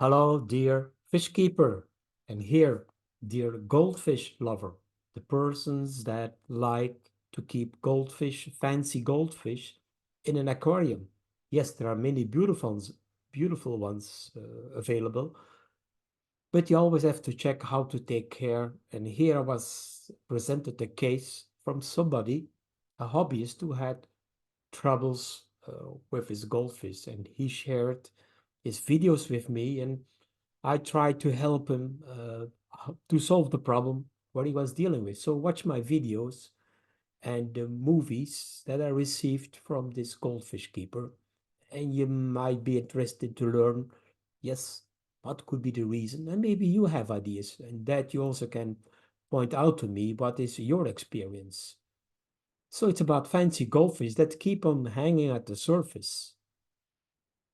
Hello, dear fish keeper, and here, dear goldfish lover, the persons that like to keep goldfish, fancy goldfish, in an aquarium. Yes, there are many beautiful ones available, but you always have to check how to take care. And here was presented a case from somebody, a hobbyist who had troubles with his goldfish, and he shared his videos with me, and I tried to help him to solve the problem what he was dealing with. So watch my videos and the movies that I received from this goldfish keeper, and you might be interested to learn, yes, what could be the reason, and maybe you have ideas, and that you also can point out to me what is your experience. So it's about fancy goldfish that keep on hanging at the surface.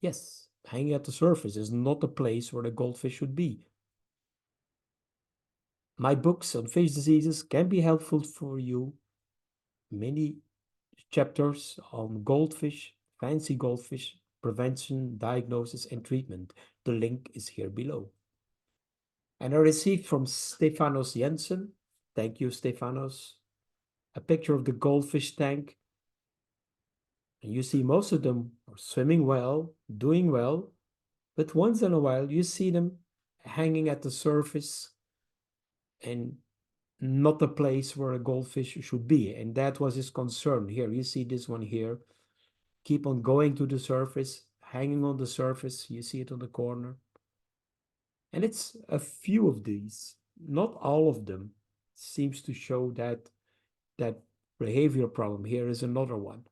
Yes, hanging at the surface is not the place where the goldfish should be. My books on fish diseases can be helpful for you. Many chapters on goldfish, fancy goldfish, prevention, diagnosis, and treatment. The link is here below. And I received from Stefanos Jensen, thank you, Stefanos, a picture of the goldfish tank. And you see most of them are swimming well, doing well, but once in a while you see them hanging at the surface and not the place where a goldfish should be. And that was his concern. Here, you see this one here. Keep on going to the surface, hanging on the surface. You see it on the corner. And it's a few of these, not all of them, seems to show that behavior problem. Here is another one.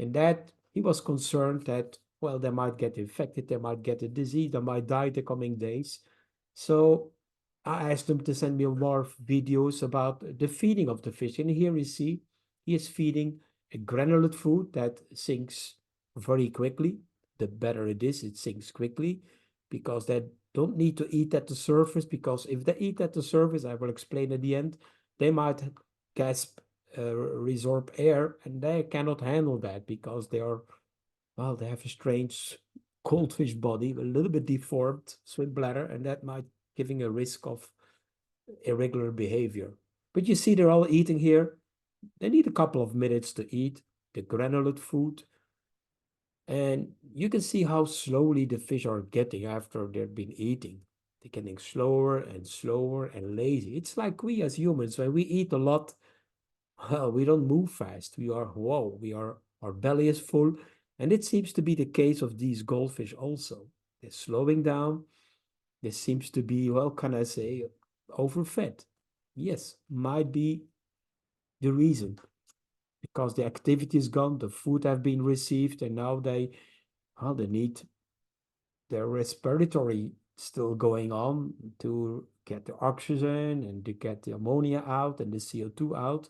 And that he was concerned that, well, they might get infected, they might get a disease, they might die the coming days. So I asked him to send me more videos about the feeding of the fish. And here you see he is feeding a granulate food that sinks very quickly. The better it is, it sinks quickly because they don't need to eat at the surface. Because if they eat at the surface, I will explain at the end, they might gasp, resorb air, and they cannot handle that because they are, well, they have a strange goldfish body, a little bit deformed swim bladder, and that might giving a risk of irregular behavior. But you see, they're all eating here. They need a couple of minutes to eat the granulate food. And you can see how slowly the fish are getting after they've been eating. They're getting slower and slower and lazy. It's like we as humans, when we eat a lot, well, we don't move fast. We are, whoa, our belly is full. And it seems to be the case of these goldfish also. They're slowing down. There seems to be, well, can I say, overfed. Yes, might be the reason because the activity is gone, the food have been received, and now well, they need their respiratory still going on to get the oxygen and to get the ammonia out and the CO2 out.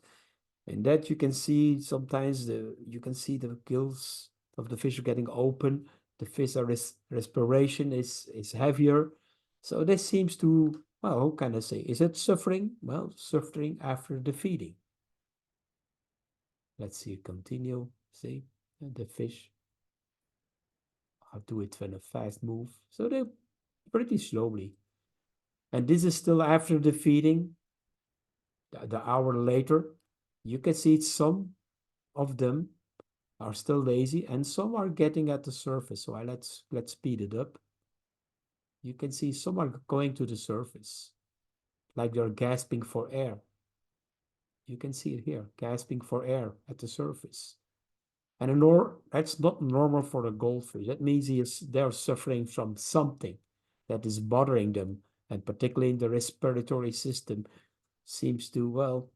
And that you can see sometimes you can see the gills of the fish getting open. The fish respiration is heavier. So this seems to, well, how can I say? Is it suffering? Well, suffering after the feeding. Let's see, continue. See, the fish. I'll do it in a fast move. So they pretty slowly. And this is still after the feeding, the hour later. You can see some of them are still lazy and some are getting at the surface. So let's speed it up. You can see some are going to the surface, like they're gasping for air. You can see it here, gasping for air at the surface. And that's not normal for a goldfish. That means they're suffering from something that is bothering them, and particularly in the respiratory system, seems to, well,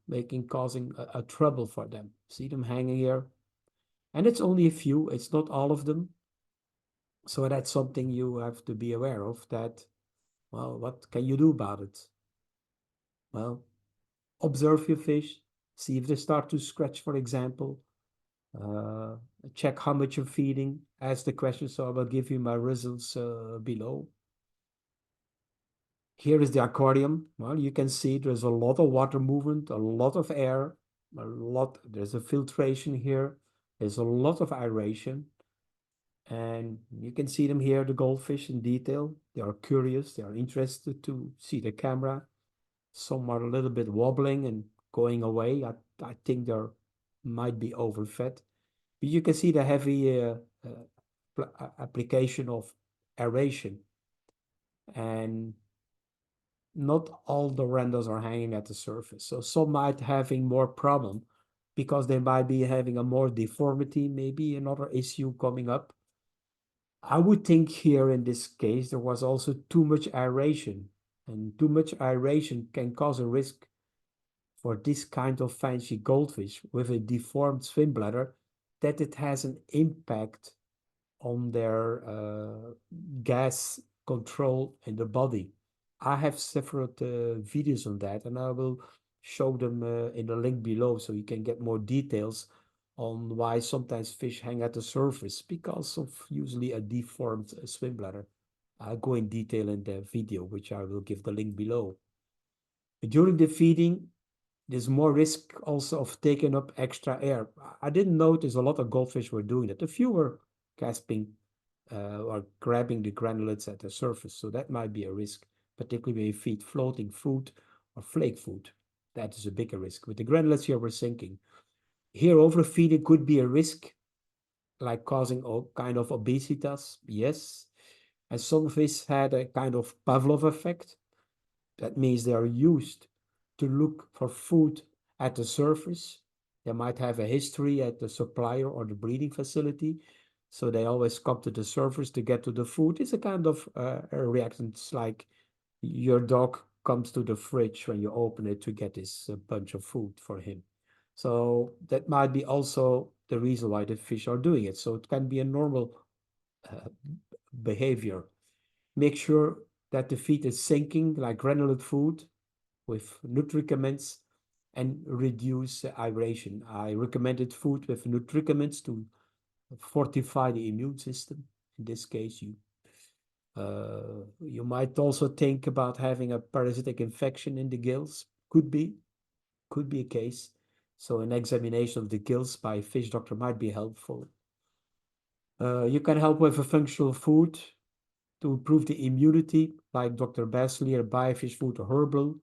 causing a trouble for them. See them hanging here, and it's only a few. It's not all of them. So that's something you have to be aware of. That, well, what can you do about it? Well, observe your fish, see if they start to scratch, for example. Uh, Check how much you're feeding. Ask the question, so I will give you my results below. Here is the aquarium. Well, you can see there's a lot of water movement, a lot of air, there's a filtration here. There's a lot of aeration. And you can see them here, the goldfish in detail. They are curious, they are interested to see the camera. Some are a little bit wobbling and going away. I think they're might be overfed. But you can see the heavy application of aeration. And not all the renders are hanging at the surface. So some might having more problem because they might be having a more deformity, maybe another issue coming up. I would think here in this case there was also too much aeration, and too much aeration can cause a risk for this kind of fancy goldfish with a deformed swim bladder, that it has an impact on their gas control in the body. I have several videos on that, and I will show them in the link below so you can get more details on why sometimes fish hang at the surface because of usually a deformed swim bladder. I'll go in detail in the video, which I will give the link below. During the feeding, there's more risk also of taking up extra air. I didn't notice a lot of goldfish were doing that. A few were gasping or grabbing the granulates at the surface. So that might be a risk, particularly when you feed floating food or flake food. That is a bigger risk. With the granulates here, we're sinking. Here, overfeeding could be a risk, like causing all kind of obesitas. Yes. And some fish had a kind of Pavlov effect. That means they are used to look for food at the surface. They might have a history at the supplier or the breeding facility. So they always come to the surface to get to the food. It's a kind of a reaction. It's like your dog comes to the fridge when you open it to get this bunch of food for him. So that might be also the reason why the fish are doing it. So it can be a normal uh, behavior. Make sure that the feed is sinking like granulate food with nutricaments and reduce aeration. I recommended food with nutricaments to fortify the immune system. In this case, you might also think about having a parasitic infection in the gills. Could be a case. So an examination of the gills by a fish doctor might be helpful. You can help with a functional food to improve the immunity, like Dr. Bassleer, biofish food or herbal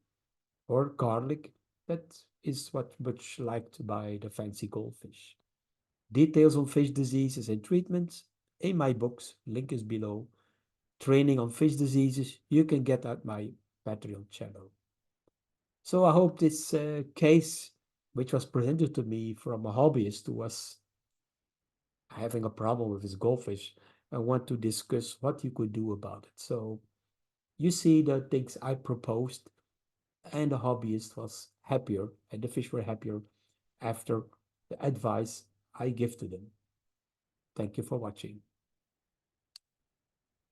or garlic. That is what much liked by the fancy goldfish. Details on fish diseases and treatments in my books, link is below. Training on fish diseases you can get at my Patreon channel. So I hope this case, which was presented to me from a hobbyist who was having a problem with his goldfish, I want to discuss what you could do about it. So you see the things I proposed, and the hobbyist was happier, and the fish were happier after the advice I give to them. Thank you for watching.